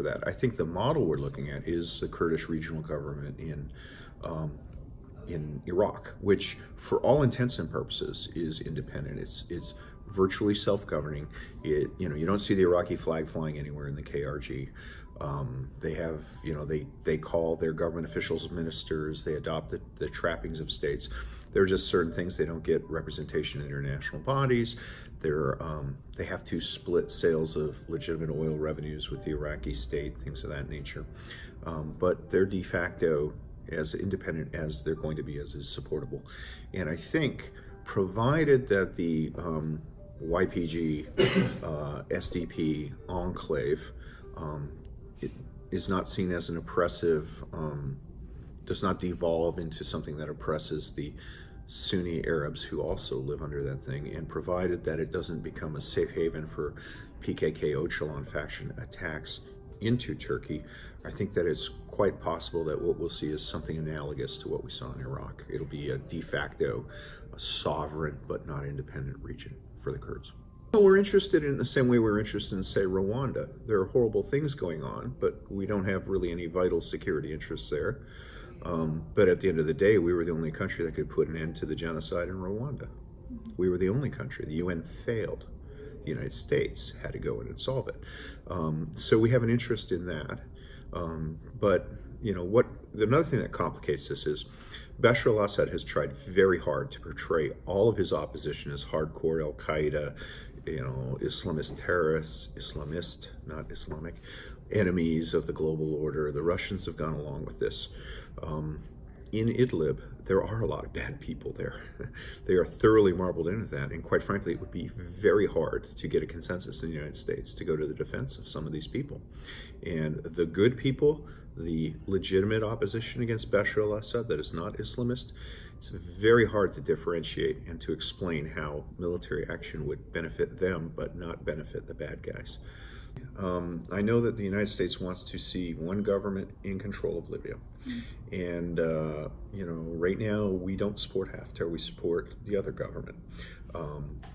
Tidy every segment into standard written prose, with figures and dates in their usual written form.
that. I think the model we're looking at is the Kurdish regional government in Iraq, which for all intents and purposes is independent. It's virtually self-governing. You don't see the Iraqi flag flying anywhere in the KRG. They have, they call their government officials ministers. They adopt the trappings of states. There are just certain things they don't get representation in international bodies. They have to split sales of legitimate oil revenues with the Iraqi state, things of that nature. But they're de facto as independent as they're going to be, as is supportable. And I think, provided that the YPG SDP enclave it is not seen as an oppressive, does not devolve into something that oppresses the Sunni Arabs who also live under that thing, and provided that it doesn't become a safe haven for PKK Öcalan faction attacks into Turkey, I think that it's quite possible that what we'll see is something analogous to what we saw in Iraq. It'll be a de facto, a sovereign but not independent region for the Kurds. We're interested in the same way we're interested in, say, Rwanda. There are horrible things going on, but we don't have really any vital security interests there. But at the end of the day, we were the only country that could put an end to the genocide in Rwanda. We were the only country. The UN failed. The United States had to go in and solve it. So we have an interest in that. But another thing that complicates this is Bashar al-Assad has tried very hard to portray all of his opposition as hardcore Al-Qaeda, Islamist terrorists, Islamist, not Islamic, enemies of the global order. The Russians have gone along with this. In Idlib, there are a lot of bad people there. They are thoroughly marbled into that, and quite frankly, it would be very hard to get a consensus in the United States to go to the defense of some of these people. And the good people, the legitimate opposition against Bashar al-Assad that is not Islamist, it's very hard to differentiate and to explain how military action would benefit them but not benefit the bad guys. I know that the United States wants to see one government in control of Libya. And, right now we don't support Haftar, we support the other government.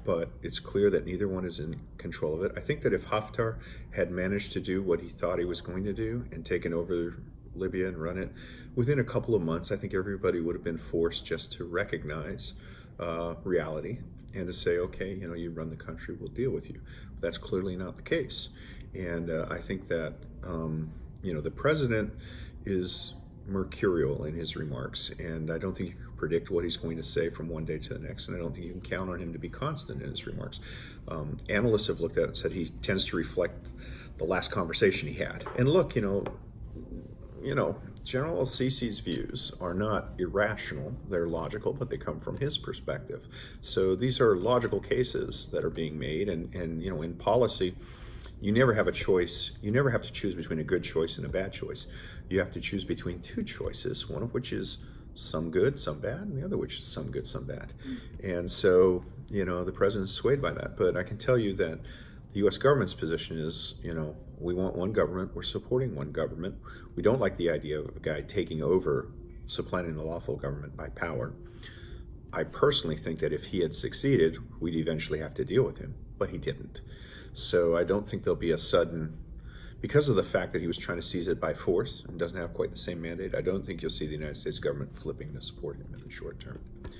But it's clear that neither one is in control of it. I think that if Haftar had managed to do what he thought he was going to do and taken over Libya and run it, within a couple of months, I think everybody would have been forced just to recognize reality and to say, okay, you run the country, we'll deal with you. But that's clearly not the case. And I think that, the president is mercurial in his remarks, and I don't think you can predict what he's going to say from one day to the next, and I don't think you can count on him to be constant in his remarks. Analysts have looked at it and said he tends to reflect the last conversation he had. And look, General al-Sisi's views are not irrational, they're logical, but they come from his perspective. So these are logical cases that are being made, and in policy, you never have a choice. You never have to choose between a good choice and a bad choice. You have to choose between two choices, one of which is some good, some bad, and the other which is some good, some bad. And so, the president's swayed by that. But I can tell you that the U.S. government's position is, we want one government, we're supporting one government. We don't like the idea of a guy taking over, supplanting the lawful government by power. I personally think that if he had succeeded, we'd eventually have to deal with him, but he didn't. So I don't think there'll be a sudden, because of the fact that he was trying to seize it by force and doesn't have quite the same mandate, I don't think you'll see the United States government flipping to support him in the short term.